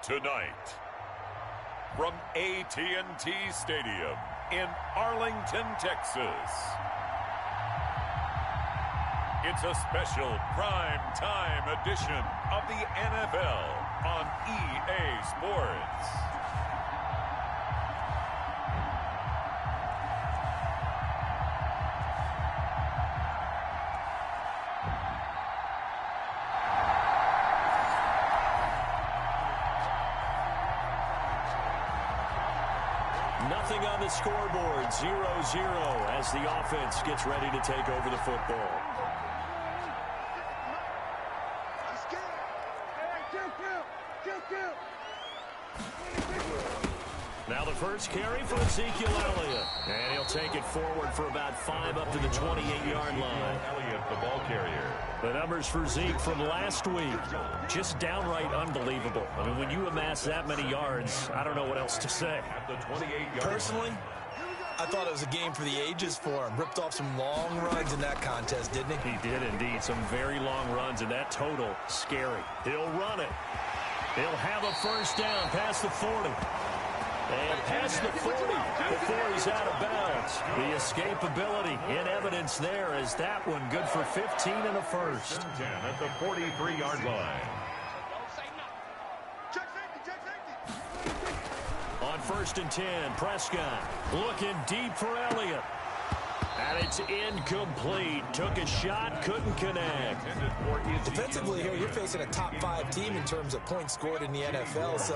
Tonight, from AT&T Stadium in Arlington, Texas, it's a special prime time edition of the NFL on EA Sports. Nothing on the scoreboard, 0-0 as the offense gets ready to take over the football. Now the first carry for Ezekiel Elliott. And he'll take it forward for about 5 up to the 28-yard line. Elliott, the ball carrier. The numbers for Zeke from last week, just downright unbelievable. I mean, when you amass that many yards, I don't know what else to say. At the 28-yard Personally, I thought it was a game for the ages for him. Ripped off some long runs in that contest, didn't he? He did indeed. Some very long runs, and that total, scary. He'll run it. He'll have a first down past the 40. And past the 40 before he's out of bounds. The escapability in evidence there is that one good for 15 and a first. 10 at the 43-yard line. On 1st and 10, Prescott looking deep for Elliott. And it's incomplete. Took a shot, couldn't connect. Defensively here, you're facing a top 5 team in terms of points scored in the NFL. So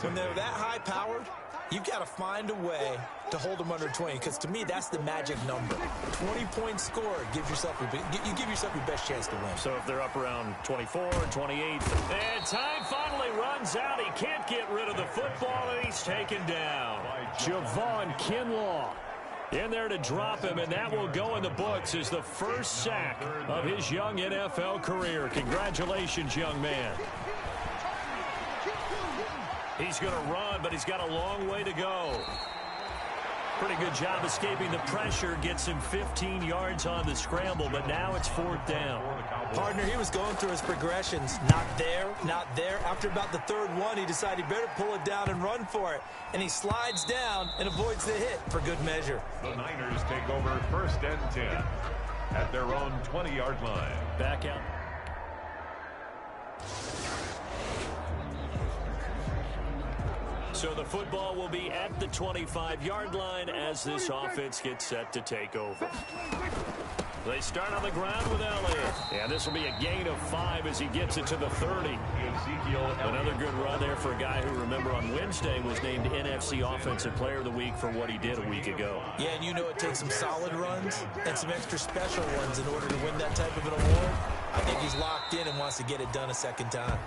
when they're that high powered, you've got to find a way to hold them under 20. Because to me, that's the magic number. 20 points scored gives yourself you give yourself your best chance to win. So if they're up around 24, 28, and time finally runs out. He can't get rid of the football, and he's taken down. Javon Kinlaw in there to drop him, and that will go in the books as the first sack of his young NFL career. Congratulations, young man. He's going to run, but he's got a long way to go. Pretty good job escaping the pressure. Gets him 15 yards on the scramble, but now it's 4th down. Partner, he was going through his progressions. Not there, not there. After about the 3rd one, he decided he better pull it down and run for it. And he slides down and avoids the hit for good measure. The Niners take over 1st and 10 at their own 20-yard line. Back out. So the football will be at the 25-yard line as this offense gets set to take over. They start on the ground with Elliott. And this will be a gain of 5 as he gets it to the 30. Another good run there for a guy who, remember, on Wednesday was named NFC Offensive Player of the Week for what he did a week ago. Yeah, and you know it takes some solid runs and some extra special ones in order to win that type of an award. I think he's locked in and wants to get it done a second time.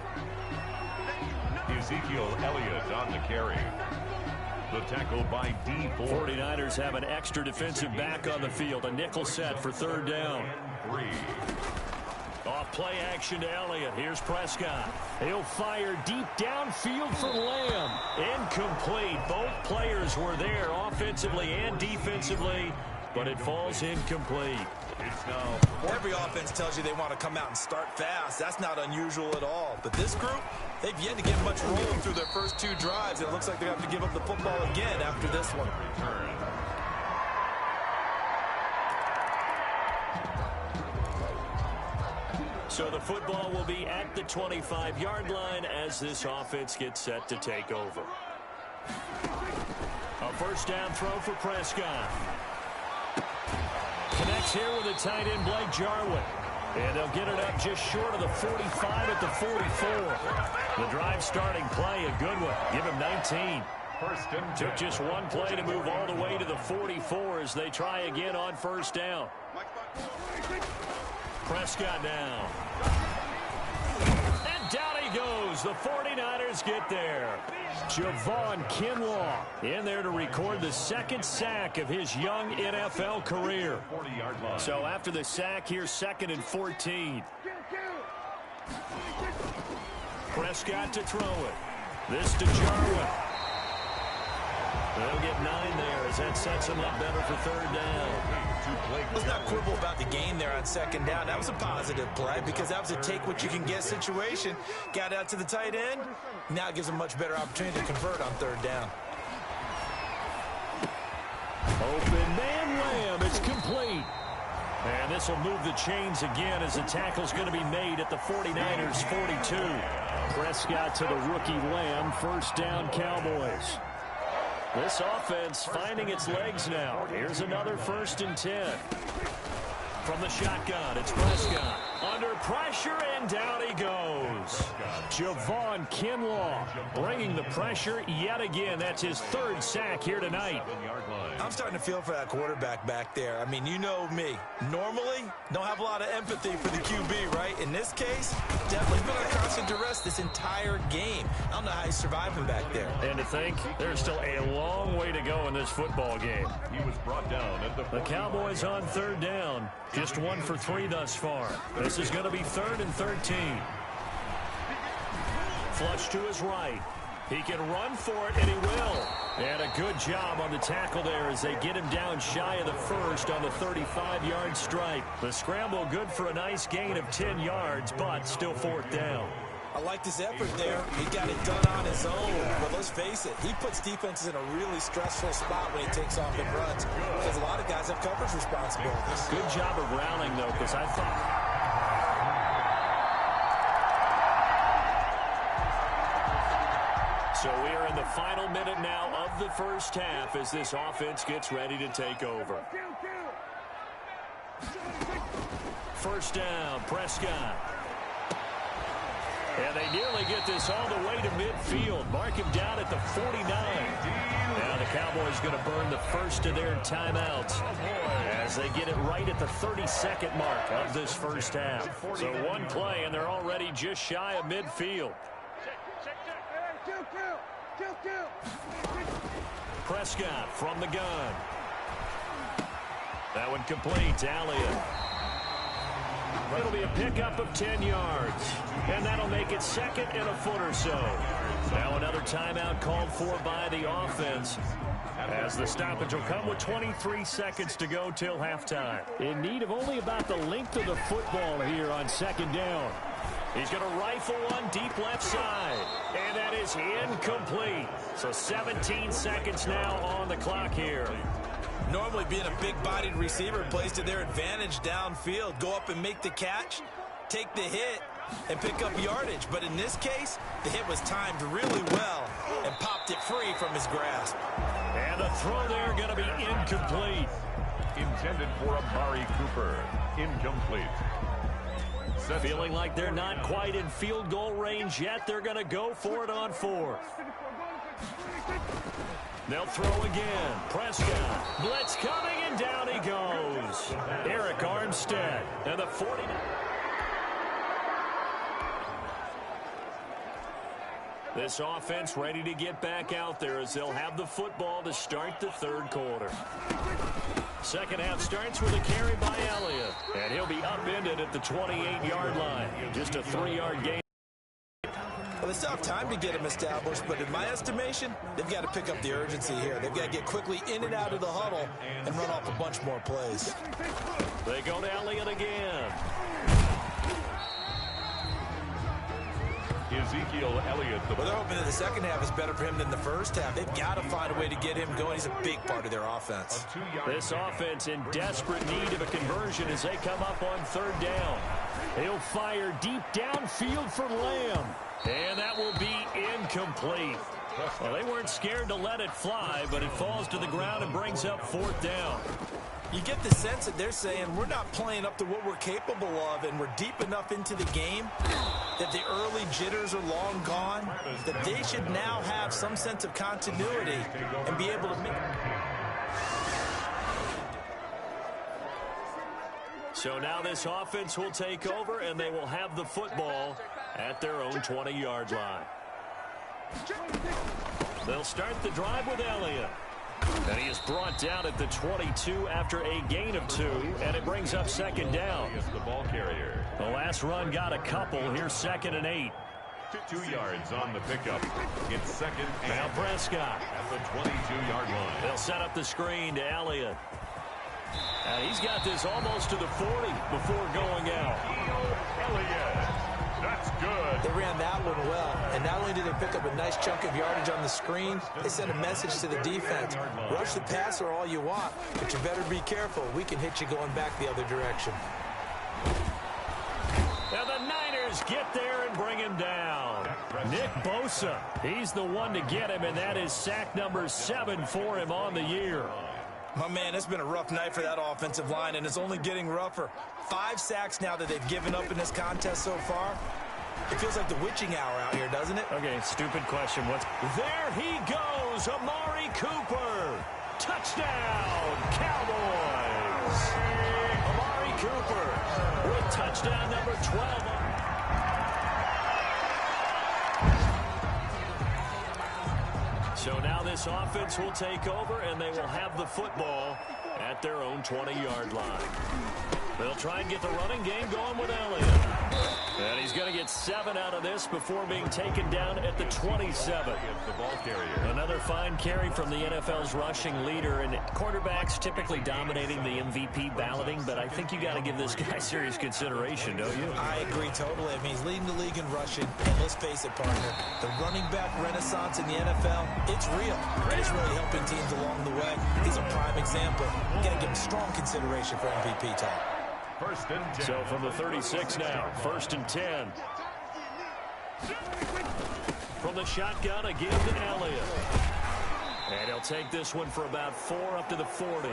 Ezekiel Elliott on the carry. The tackle by D4. 49ers have an extra defensive back on the field. A nickel set for 3rd down. 3. Off play action to Elliott. Here's Prescott. He'll fire deep downfield for Lamb. Incomplete. Both players were there offensively and defensively, but it falls incomplete. Every offense tells you they want to come out and start fast. That's not unusual at all. But this group, they've yet to get much rolling through their first 2 drives. It looks like they have to give up the football again after this one. So the football will be at the 25-yard line as this offense gets set to take over. A 1st down throw for Prescott. Connects here with a tight end, Blake Jarwin. And they'll get it up just short of the 45 at the 44. The drive starting play, a good one. Give him 19. Took just one play to move all the way to the 44 as they try again on 1st down. Prescott down. And down he goes. The 49ers get there. Javon Kinlaw in there to record the 2nd sack of his young NFL career. So after the sack, here's 2nd and 14. Prescott to throw it. This to Jarwin. They'll get 9 there as that sets them up better for third down. Let's not quibble about the gain there on second down. That was a positive play because that was a take-what-you-can-get situation. Got out to the tight end. Now it gives them a much better opportunity to convert on third down. Open man Lamb. It's complete. And this will move the chains again as the tackle's going to be made at the 49ers 42. Prescott to the rookie Lamb. First down, Cowboys. This offense finding its legs now. Here's another 1st and 10. From the shotgun, it's Prescott. Under pressure, and down he goes. Javon Kinlaw bringing the pressure yet again. That's his 3rd sack here tonight. I'm starting to feel for that quarterback back there. I mean, you know me. Normally, don't have a lot of empathy for the QB, right? In this case, definitely been under constant duress this entire game. I don't know how he's surviving back there. And to think, there's still a long way to go in this football game. He was brought down at the Cowboys on third down. Just 1 for 3 thus far. This is going to be 3rd and 13. Flush to his right. He can run for it, and he will. And a good job on the tackle there as they get him down shy of the first on the 35-yard stripe. The scramble good for a nice gain of 10 yards, but still 4th down. I like his effort there. He got it done on his own. But let's face it, he puts defenses in a really stressful spot when he takes off and runs because a lot of guys have coverage responsibilities. Good job of rallying, though, because I thought... So we are in the final minute now of the first half as this offense gets ready to take over. First down, Prescott. And they nearly get this all the way to midfield. Mark him down at the 49. Now the Cowboys going to burn the first of their timeouts as they get it right at the 32nd mark of this first half. So 1 play, and they're already just shy of midfield. Prescott from the gun. That one complete to Elliott. It'll be a pickup of 10 yards. And that'll make it 2nd and a foot or so. Now another timeout called for by the offense, as the stoppage will come with 23 seconds to go till halftime. In need of only about the length of the football here on 2nd down. He's going to rifle one deep left side. And that is incomplete. So 17 seconds now on the clock here. Normally being a big-bodied receiver plays to their advantage downfield. Go up and make the catch, take the hit, and pick up yardage. But in this case, the hit was timed really well and popped it free from his grasp. And the throw there going to be incomplete. Intended for Amari Cooper. Incomplete. Feeling like they're not quite in field goal range yet. They're going to go for it on 4th. They'll throw again. Prescott. Blitz coming, and down he goes. Eric Armstead. And the 49. This offense ready to get back out there as they'll have the football to start the 3rd quarter. Second half starts with a carry by Elliott. And he'll be upended at the 28-yard line. Just a 3-yard gain. Well, they still have time to get him established, but in my estimation, they've got to pick up the urgency here. They've got to get quickly in and out of the huddle and run off a bunch more plays. They go to Elliott again. Ezekiel Elliott. Well, they're hoping that the second half is better for him than the first half. They've got to find a way to get him going. He's a big part of their offense. This offense in desperate need of a conversion as they come up on 3rd down. He'll fire deep downfield for Lamb. And that will be incomplete. Well, they weren't scared to let it fly, but it falls to the ground and brings up 4th down. You get the sense that they're saying we're not playing up to what we're capable of, and we're deep enough into the game that the early jitters are long gone, that they should now have some sense of continuity and be able to make. So now this offense will take over, and they will have the football at their own 20-yard line. They'll start the drive with Elliott. And he is brought down at the 22 after a gain of 2, and it brings up 2nd down. The ball carrier. The last run got a couple. Here's 2nd and 8. 2 yards on the pickup. It's second and now Prescott at the 22-yard line. They'll set up the screen to Elliott. And he's got this almost to the 40 before going out. Elliott. That's good. They ran that one well, and not only did they pick up a nice chunk of yardage on the screen, they sent a message to the defense. Rush the passer all you want, but you better be careful. We can hit you going back the other direction. And the Niners get there and bring him down. Nick Bosa, he's the one to get him, and that is sack number 7 for him on the year. My man, it's been a rough night for that offensive line, and it's only getting rougher. 5 sacks now that they've given up in this contest so far. It feels like the witching hour out here, doesn't it? Okay, stupid question. There he goes, Amari Cooper. Touchdown, Cowboys. Amari Cooper with touchdown number 12. So now this offense will take over, and they will have the football at their own 20-yard line. They'll try and get the running game going with Elliott. And he's going to get 7 out of this before being taken down at the 27. The ball carrier. Another fine carry from the NFL's rushing leader, and quarterbacks typically dominating the MVP balloting, but I think you got to give this guy serious consideration, don't you? I agree totally. I mean, he's leading the league in rushing, and let's face it, partner, the running back renaissance in the NFL, it's real, and it's really helping teams along the way. He's a prime example. Got to give him strong consideration for MVP talk. First and 10. So from the 36 now, first and 10. From the shotgun, again to Elliott. And he'll take this one for about 4 up to the 40.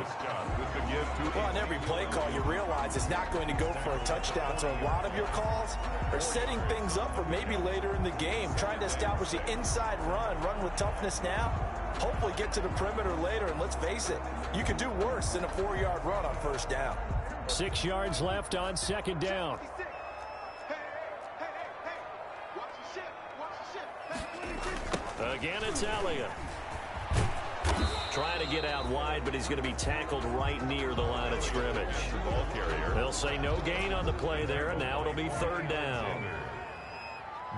Well, on every play call, you realize it's not going to go for a touchdown. So a lot of your calls are setting things up for maybe later in the game, trying to establish the inside run with toughness now. Hopefully get to the perimeter later, and let's face it, you could do worse than a 4-yard run on first down. 6 yards left on second down. Again, it's Elliott. Trying to get out wide, but he's going to be tackled right near the line of scrimmage. Ball carrier. They'll say no gain on the play there, and now it'll be third down.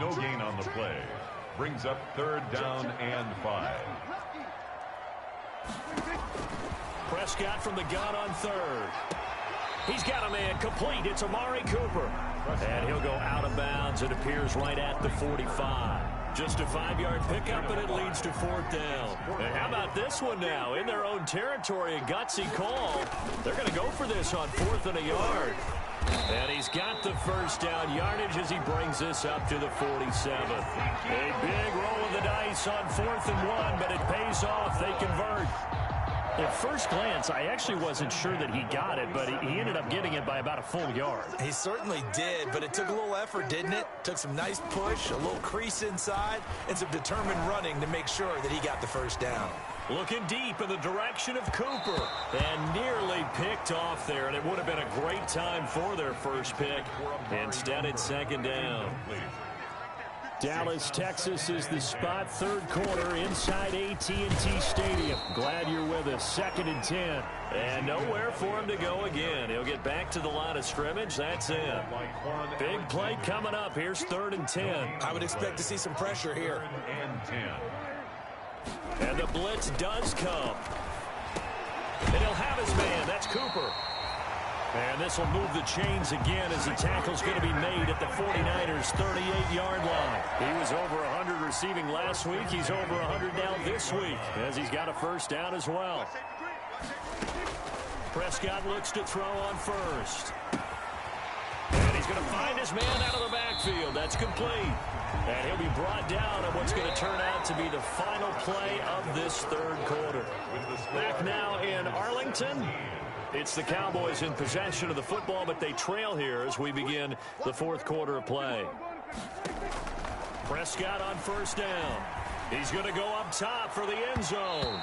No gain on the play. Brings up third down and 5. Prescott from the gun on third. He's got a man complete. It's Amari Cooper. And he'll go out of bounds. It appears right at the 45. Just a 5-yard pickup, and it leads to fourth down. And how about this one now? In their own territory, a gutsy call. They're going to go for this on 4th and a yard. And he's got the first down yardage as he brings this up to the 47. A big roll of the dice on 4th and 1, but it pays off. They convert. At first glance, I actually wasn't sure that he got it, but he ended up getting it by about a full yard. He certainly did, but it took a little effort, didn't it? Took some nice push, a little crease inside, and some determined running to make sure that he got the first down. Looking deep in the direction of Cooper, and nearly picked off there, and it would have been a great time for their first pick. Instead, it's second down. Dallas, Texas is the spot, third quarter inside AT&T Stadium. Glad you're with us. Second and 10. And nowhere for him to go again. He'll get back to the line of scrimmage. That's it. Big play coming up. Here's third and 10. I would expect to see some pressure here. And the blitz does come. And he'll have his man. That's Cooper. And this will move the chains again as the tackle's going to be made at the 49ers' 38-yard line. He was over 100 receiving last week. He's over 100 now this week as he's got a first down as well. Prescott looks to throw on first. And he's going to find his man out of the backfield. That's complete. And he'll be brought down on what's going to turn out to be the final play of this third quarter. Back now in Arlington. It's the Cowboys in possession of the football, but they trail here as we begin the fourth quarter of play. Prescott on first down. He's going to go up top for the end zone.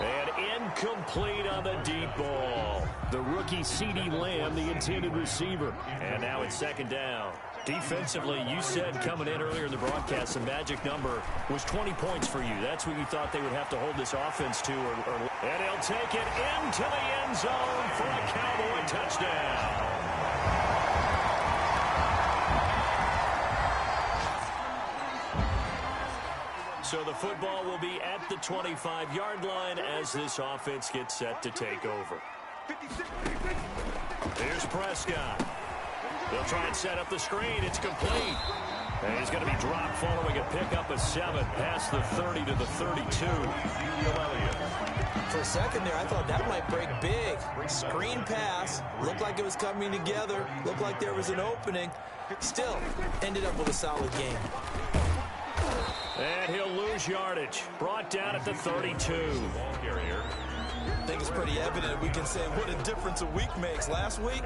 And incomplete on the deep ball. The rookie CeeDee Lamb, the intended receiver. And now it's second down. Defensively, you said coming in earlier in the broadcast, the magic number was 20 points for you. That's what you thought they would have to hold this offense to. And he'll take it into the end zone for a Cowboy touchdown. So the football will be at the 25-yard line as this offense gets set to take over. Here's Prescott. They'll try and set up the screen. It's complete. And he's going to be dropped following a pickup of 7 past the 30 to the 32. For a second there, I thought that might break big. Screen pass. Looked like it was coming together. Looked like there was an opening. Still, ended up with a solid game. And he'll lose yardage. Brought down at the 32. I think it's pretty evident we can say what a difference a week makes. Last week,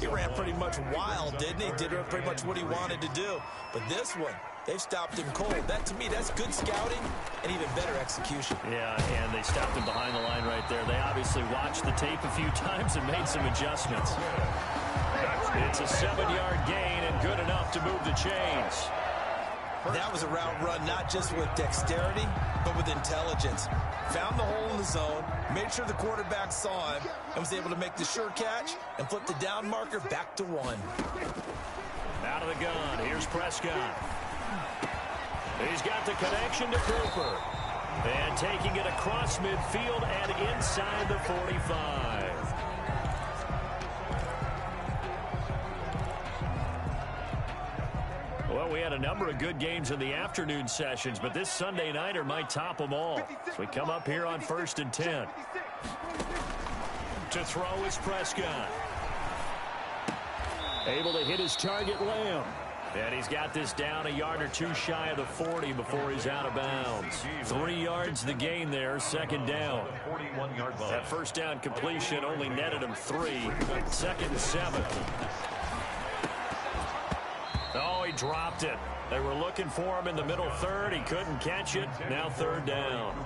he ran pretty much wild, didn't he? Did pretty much what he wanted to do. But this one, they've stopped him cold. That, to me, that's good scouting and even better execution. Yeah, and they stopped him behind the line right there. They obviously watched the tape a few times and made some adjustments. It's a 7-yard gain and good enough to move the chains. That was a route run not just with dexterity, but with intelligence. Found the hole in the zone, made sure the quarterback saw him, and was able to make the sure catch and flip the down marker back to 1. Out of the gun, here's Prescott. He's got the connection to Cooper. And taking it across midfield and inside the 45. Well, we had a number of good games in the afternoon sessions, but this Sunday nighter might top them all. So we come up here on 1st and 10. To throw is Prescott. Able to hit his target, Lamb. And he's got this down a yard or two shy of the 40 before he's out of bounds. 3 yards the gain there, 2nd down. That first down completion only netted him 3. 2nd and 7. Oh, he dropped it. They were looking for him in the middle third. He couldn't catch it. Now 3rd down.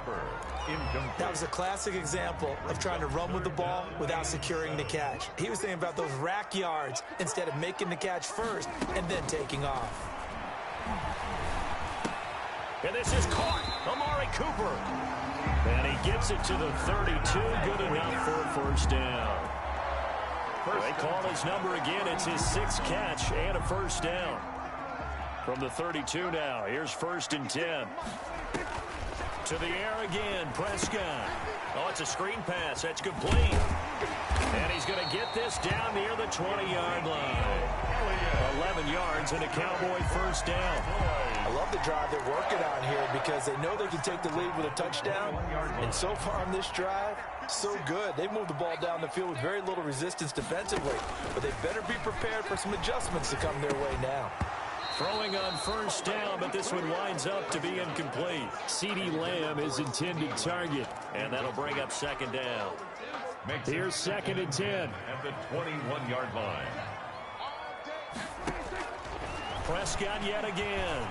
That was a classic example of trying to run with the ball without securing the catch. He was thinking about those rack yards instead of making the catch first and then taking off. And this is caught. Amari Cooper. And he gets it to the 32. Good enough for a 1st down. They call his number again. It's his 6th catch and a 1st down. From the 32 now. Here's 1st and 10. To the air again, Prescott. Oh, it's a screen pass. That's complete. And he's going to get this down near the 20-yard line. 11 yards and a Cowboy 1st down. I love the drive they're working on here because they know they can take the lead with a touchdown. And so far on this drive, so good. They moved the ball down the field with very little resistance defensively. But they better be prepared for some adjustments to come their way now. Throwing on 1st down, but this one winds up to be incomplete. CeeDee Lamb is intended target, and that'll bring up 2nd down. Here's 2nd and 10. At the 21-yard line. Prescott yet again.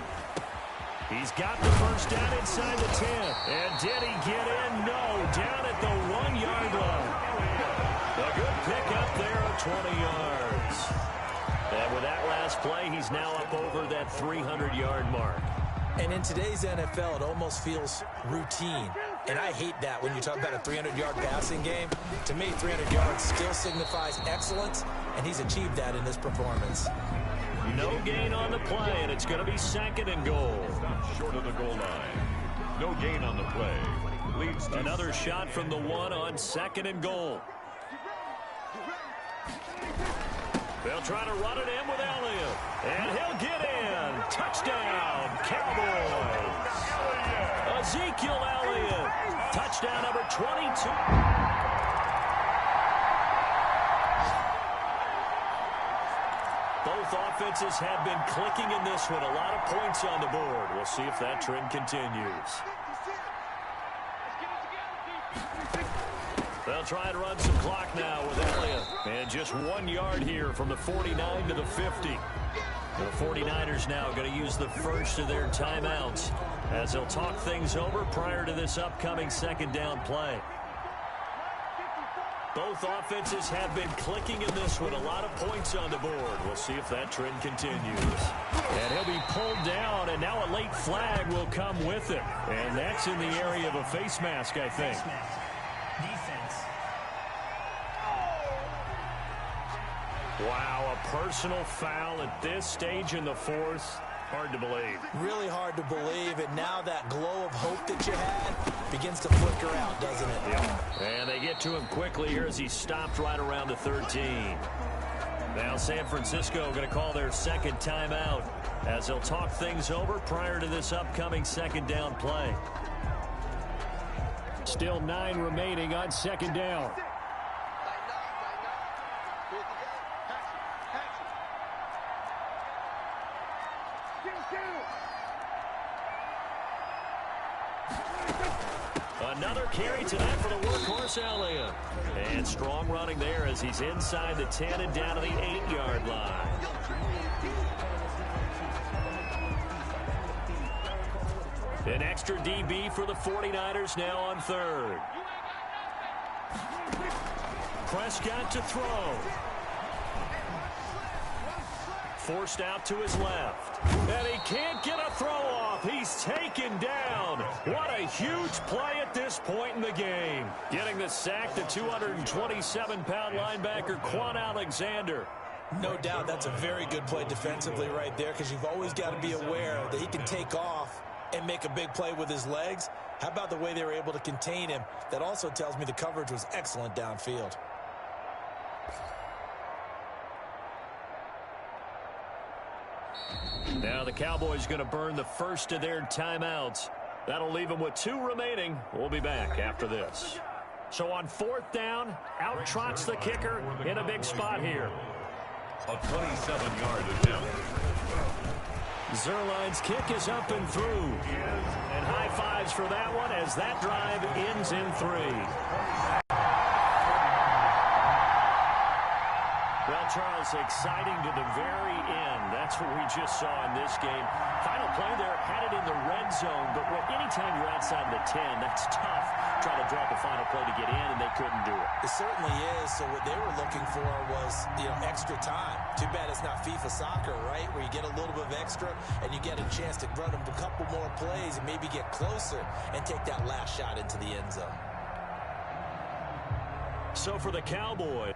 He's got the 1st down inside the 10. And did he get in? No, down at the 1-yard line. A good pickup there of 20 yards. And with that last play, he's now up over that 300-yard mark. And in today's NFL, it almost feels routine. And I hate that when you talk about a 300-yard passing game. To me, 300 yards still signifies excellence, and he's achieved that in this performance. No gain on the play, and it's going to be 2nd and goal. Short of the goal line. No gain on the play. Leads to another shot from the 1 on 2nd and goal. They'll try to run it in with Elliott. And he'll get in. Touchdown, Cowboys. Ezekiel Elliott. Touchdown number 22. Both offenses have been clicking in this one. A lot of points on the board. We'll see if that trend continues. They'll try and run some clock now with Elliott. And just 1 yard here from the 49 to the 50. The 49ers now going to use the first of their timeouts as they'll talk things over prior to this upcoming 2nd down play. Both offenses have been clicking in this one. A lot of points on the board. We'll see if that trend continues. And he'll be pulled down, and now a late flag will come with it. And that's in the area of a face mask, I think. Wow, a personal foul at this stage in the 4th. Hard to believe. Really hard to believe, and now that glow of hope that you had begins to flicker out, doesn't it? Yep. And they get to him quickly here as he stopped right around the 13. Now San Francisco going to call their second timeout as they'll talk things over prior to this upcoming second down play. Still 9 remaining on second down. Another carry tonight for the workhorse Elliott. And strong running there as he's inside the 10 and down to the 8-yard line. An extra DB for the 49ers now on third. Prescott to throw. Forced out to his left. And he can't get a throw off. He's taken down. What a huge play at this point in the game. Getting the sack, the 227-pound linebacker Quan Alexander. No doubt that's a very good play defensively right there, because you've always got to be aware that he can take off and make a big play with his legs. How about the way they were able to contain him? That also tells me the coverage was excellent downfield. Now the Cowboys going to burn the first of their timeouts. That'll leave them with 2 remaining. We'll be back after this. So on 4th down, out trots the kicker in a big spot here. A 27-yard attempt. Zerline's kick is up and through. And high fives for that one as that drive ends in 3. Well, Charles, exciting to the very end. That's what we just saw in this game. Final play there, had it in the red zone, but anytime you're outside of the 10, that's tough. Try to drop a final play to get in, and they couldn't do it. It certainly is. So what they were looking for was, extra time. Too bad it's not FIFA soccer, right, where you get a little bit of extra and you get a chance to run a couple more plays and maybe get closer and take that last shot into the end zone. So for the Cowboys,